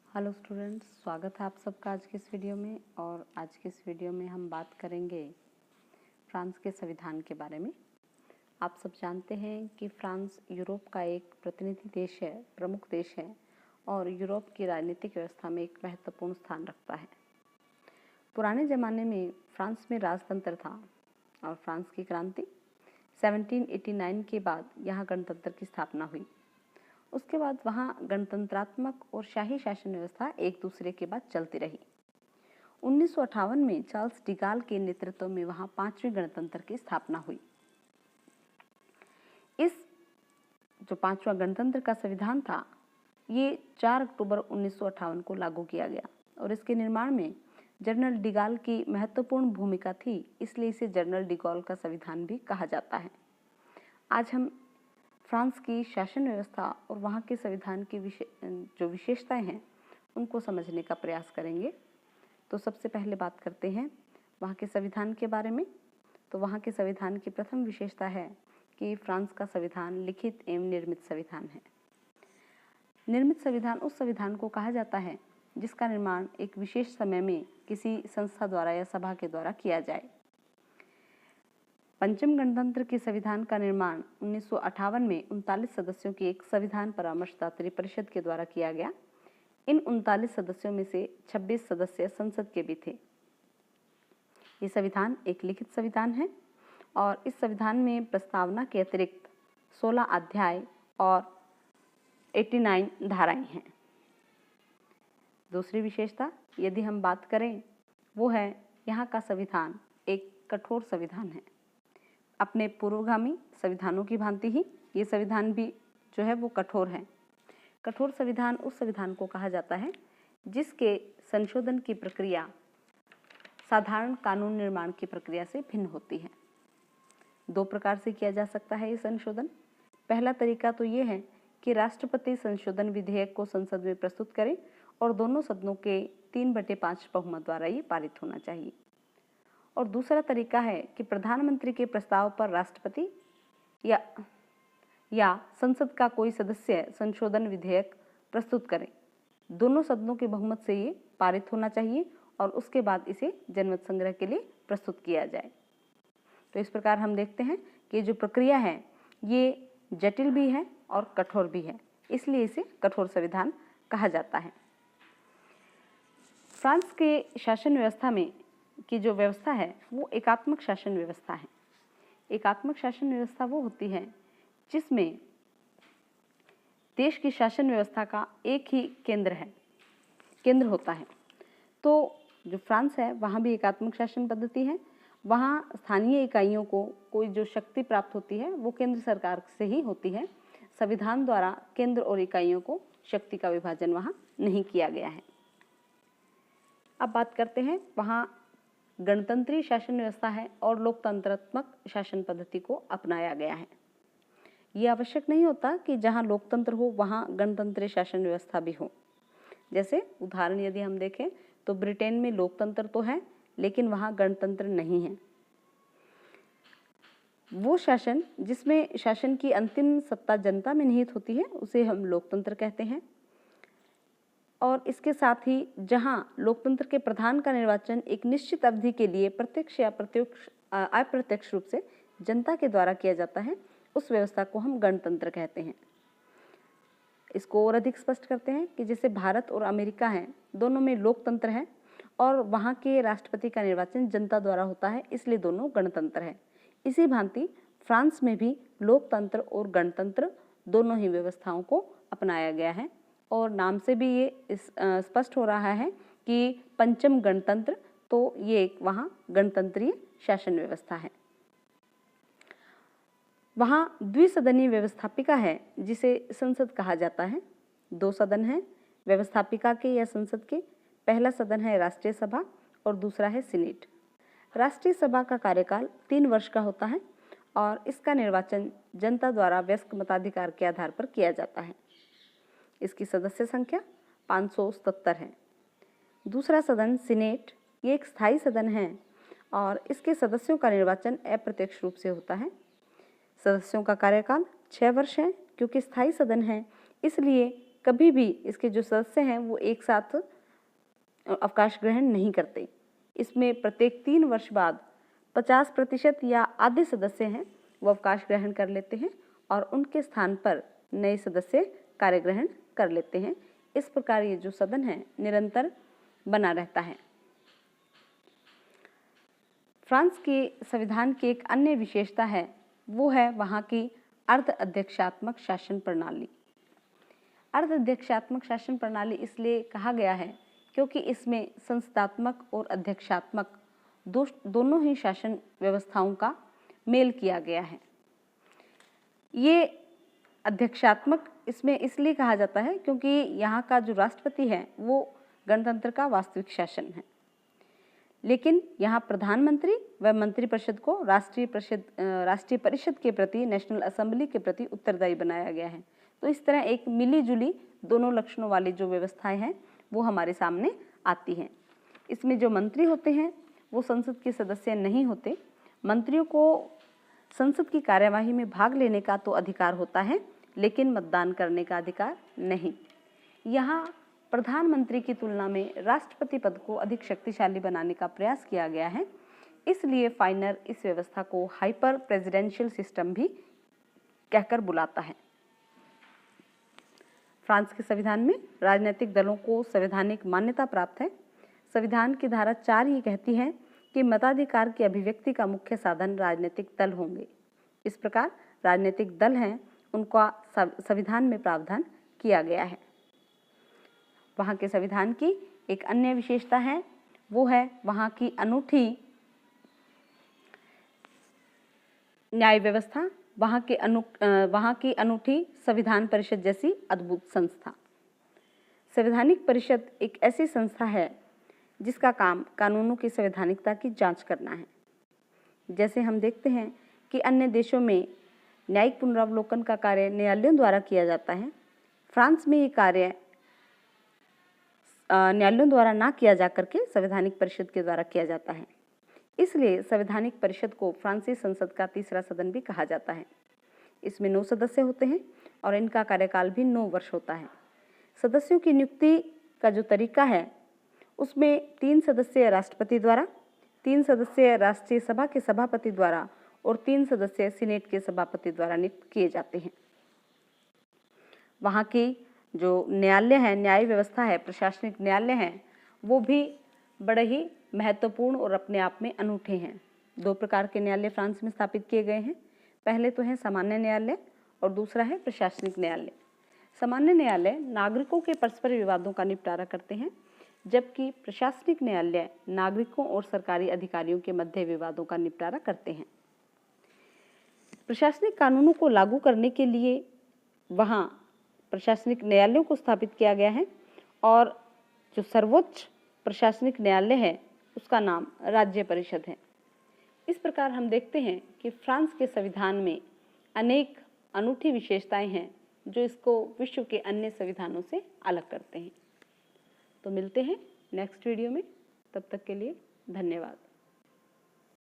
Hello students, स्वागत है आप सबका आज के इस वीडियो में। और आज के इस वीडियो में हम बात करेंगे फ्रांस के संविधान के बारे में। आप सब जानते हैं कि फ्रांस यूरोप का एक प्रतिनिधि देश है, प्रमुख देश है और यूरोप की राजनीतिक व्यवस्था में एक महत्वपूर्ण स्थान रखता है। पुराने ज़माने में फ्रांस में राजतंत्र था और फ्रांस की क्रांति 1789 के बाद यहाँ गणतंत्र की स्थापना हुई। उसके बाद वहाँ गणतंत्रात्मक और शाही शासन व्यवस्था एक दूसरे के बाद चलती रही। 1958 में चार्ल्स डिगाल के नेतृत्व में वहाँ 5वें गणतंत्र की स्थापना हुई। इस जो 5वां गणतंत्र का संविधान था, ये 4 अक्टूबर 1958 को लागू किया गया और इसके निर्माण में जनरल डिगाल की महत्वपूर्ण भूमिका थी, इसलिए इसे जनरल डिगाल का संविधान भी कहा जाता है। आज हम फ्रांस की शासन व्यवस्था और वहाँ के संविधान की जो विशेषताएं हैं उनको समझने का प्रयास करेंगे। तो सबसे पहले बात करते हैं वहाँ के संविधान के बारे में। तो वहाँ के संविधान की प्रथम विशेषता है कि फ्रांस का संविधान लिखित एवं निर्मित संविधान है। निर्मित संविधान उस संविधान को कहा जाता है जिसका निर्माण एक विशेष समय में किसी संस्था द्वारा या सभा के द्वारा किया जाए। पंचम गणतंत्र के संविधान का निर्माण 1958 में 39 सदस्यों की एक संविधान परामर्शदात्री परिषद के द्वारा किया गया। इन 39 सदस्यों में से 26 सदस्य संसद के भी थे। ये संविधान एक लिखित संविधान है और इस संविधान में प्रस्तावना के अतिरिक्त 16 अध्याय और 89 धाराएं हैं। दूसरी विशेषता यदि हम बात करें वो है यहाँ का संविधान एक कठोर संविधान है। अपने पूर्वगामी संविधानों की भांति ही ये संविधान भी जो है वो कठोर है। कठोर संविधान उस संविधान को कहा जाता है जिसके संशोधन की प्रक्रिया साधारण कानून निर्माण की प्रक्रिया से भिन्न होती है। 2 प्रकार से किया जा सकता है ये संशोधन। पहला तरीका तो ये है कि राष्ट्रपति संशोधन विधेयक को संसद में प्रस्तुत करे और दोनों सदनों के 3/5 बहुमत द्वारा ये पारित होना चाहिए। और दूसरा तरीका है कि प्रधानमंत्री के प्रस्ताव पर राष्ट्रपति या संसद का कोई सदस्य संशोधन विधेयक प्रस्तुत करे। दोनों सदनों के बहुमत से ये पारित होना चाहिए और उसके बाद इसे जनमत संग्रह के लिए प्रस्तुत किया जाए। तो इस प्रकार हम देखते हैं कि जो प्रक्रिया है ये जटिल भी है और कठोर भी है, इसलिए इसे कठोर संविधान कहा जाता है। फ्रांस के शासन व्यवस्था में की जो व्यवस्था है वो एकात्मक शासन व्यवस्था है। एकात्मक शासन व्यवस्था वो होती है जिसमें देश की शासन व्यवस्था का एक ही केंद्र होता है। तो जो फ्रांस है वहाँ भी एकात्मक शासन पद्धति है। वहाँ स्थानीय इकाइयों को कोई जो शक्ति प्राप्त होती है वो केंद्र सरकार से ही होती है। संविधान द्वारा केंद्र और इकाइयों को शक्ति का विभाजन वहाँ नहीं किया गया है। अब बात करते हैं वहाँ गणतंत्रीय शासन व्यवस्था है और लोकतंत्रात्मक शासन पद्धति को अपनाया गया है। ये आवश्यक नहीं होता कि जहाँ लोकतंत्र हो वहाँ गणतंत्रीय शासन व्यवस्था भी हो। जैसे उदाहरण यदि हम देखें तो ब्रिटेन में लोकतंत्र तो है लेकिन वहाँ गणतंत्र नहीं है। वो शासन जिसमें शासन की अंतिम सत्ता जनता में निहित होती है उसे हम लोकतंत्र कहते हैं। और इसके साथ ही जहां लोकतंत्र के प्रधान का निर्वाचन एक निश्चित अवधि के लिए प्रत्यक्ष या अप्रत्यक्ष रूप से जनता के द्वारा किया जाता है, उस व्यवस्था को हम गणतंत्र कहते हैं। इसको और अधिक स्पष्ट करते हैं कि जैसे भारत और अमेरिका हैं, दोनों में लोकतंत्र है और वहाँ के राष्ट्रपति का निर्वाचन जनता द्वारा होता है, इसलिए दोनों गणतंत्र है। इसी भांति फ्रांस में भी लोकतंत्र और गणतंत्र दोनों ही व्यवस्थाओं को अपनाया गया है और नाम से भी ये स्पष्ट हो रहा है कि पंचम गणतंत्र, तो ये एक वहाँ गणतंत्रीय शासन व्यवस्था है। वहाँ द्विसदनीय व्यवस्थापिका है जिसे संसद कहा जाता है। 2 सदन हैं व्यवस्थापिका के या संसद के। पहला सदन है राष्ट्रीय सभा और दूसरा है सीनेट। राष्ट्रीय सभा का कार्यकाल 3 वर्ष का होता है और इसका निर्वाचन जनता द्वारा वयस्क मताधिकार के आधार पर किया जाता है। इसकी सदस्य संख्या 577 है। दूसरा सदन सीनेट, ये एक स्थायी सदन है और इसके सदस्यों का निर्वाचन अप्रत्यक्ष रूप से होता है। सदस्यों का कार्यकाल 6 वर्ष है। क्योंकि स्थायी सदन है इसलिए कभी भी इसके जो सदस्य हैं वो एक साथ अवकाश ग्रहण नहीं करते। इसमें प्रत्येक 3 वर्ष बाद 50% या आधे सदस्य हैं वो अवकाश ग्रहण कर लेते हैं और उनके स्थान पर नए सदस्य कार्य ग्रहण कर लेते हैं। इस प्रकार ये जो सदन है निरंतर बना रहता है। फ्रांस के संविधान की एक अन्य विशेषता है वो है वहाँ की अर्ध अध्यक्षात्मक शासन प्रणाली। अर्ध अध्यक्षात्मक शासन प्रणाली इसलिए कहा गया है क्योंकि इसमें संस्थात्मक और अध्यक्षात्मक दोनों ही शासन व्यवस्थाओं का मेल किया गया है। ये अध्यक्षात्मक इसमें इसलिए कहा जाता है क्योंकि यहाँ का जो राष्ट्रपति है वो गणतंत्र का वास्तविक शासन है, लेकिन यहाँ प्रधानमंत्री व मंत्रिपरिषद को राष्ट्रीय परिषद के प्रति, नेशनल असेंबली के प्रति उत्तरदायी बनाया गया है। तो इस तरह एक मिली जुली दोनों लक्षणों वाली जो व्यवस्थाएं हैं वो हमारे सामने आती हैं। इसमें जो मंत्री होते हैं वो संसद के सदस्य नहीं होते। मंत्रियों को संसद की कार्यवाही में भाग लेने का तो अधिकार होता है, लेकिन मतदान करने का अधिकार नहीं। यहाँ प्रधानमंत्री की तुलना में राष्ट्रपति पद को अधिक शक्तिशाली बनाने का प्रयास किया गया है। इसलिए फाइनर इस व्यवस्था को हाइपर प्रेसिडेंशियल सिस्टम भी कहकर बुलाता है। फ्रांस के संविधान में राजनीतिक दलों को संवैधानिक मान्यता प्राप्त है। संविधान की धारा 4 ही कहती है कि मताधिकार की अभिव्यक्ति का मुख्य साधन राजनीतिक दल होंगे। इस प्रकार राजनीतिक दल हैं उनका संविधान में प्रावधान किया गया है। वहाँ के संविधान की एक अन्य विशेषता है वो है वहाँ की अनूठी न्याय व्यवस्था, वहाँ की अनूठी संविधान परिषद जैसी अद्भुत संस्था। संवैधानिक परिषद एक ऐसी संस्था है जिसका काम कानूनों की संवैधानिकता की जांच करना है। जैसे हम देखते हैं कि अन्य देशों में न्यायिक पुनरावलोकन का कार्य न्यायालयों द्वारा किया जाता है, फ्रांस में ये कार्य न्यायालयों द्वारा ना किया जाकर के संवैधानिक परिषद के द्वारा किया जाता है। इसलिए संवैधानिक परिषद को फ्रांसीसी संसद का तीसरा सदन भी कहा जाता है। इसमें 9 सदस्य होते हैं और इनका कार्यकाल भी 9 वर्ष होता है। सदस्यों की नियुक्ति का जो तरीका है उसमें 3 सदस्य राष्ट्रपति द्वारा, 3 सदस्य राष्ट्रीय सभा के सभापति द्वारा और 3 सदस्य सीनेट के सभापति द्वारा नियुक्त किए जाते हैं। वहाँ की जो न्यायालय है, न्याय व्यवस्था है, प्रशासनिक न्यायालय हैं, वो भी बड़े ही महत्वपूर्ण और अपने आप में अनूठे हैं। 2 प्रकार के न्यायालय फ्रांस में स्थापित किए गए हैं। पहले तो है सामान्य न्यायालय और दूसरा है प्रशासनिक न्यायालय। सामान्य न्यायालय नागरिकों के परस्पर विवादों का निपटारा करते हैं, जबकि प्रशासनिक न्यायालय नागरिकों और सरकारी अधिकारियों के मध्य विवादों का निपटारा करते हैं। प्रशासनिक कानूनों को लागू करने के लिए वहाँ प्रशासनिक न्यायालयों को स्थापित किया गया है और जो सर्वोच्च प्रशासनिक न्यायालय है उसका नाम राज्य परिषद है। इस प्रकार हम देखते हैं कि फ्रांस के संविधान में अनेक अनूठी विशेषताएं हैं जो इसको विश्व के अन्य संविधानों से अलग करते हैं। तो मिलते हैं नेक्स्ट वीडियो में, तब तक के लिए धन्यवाद।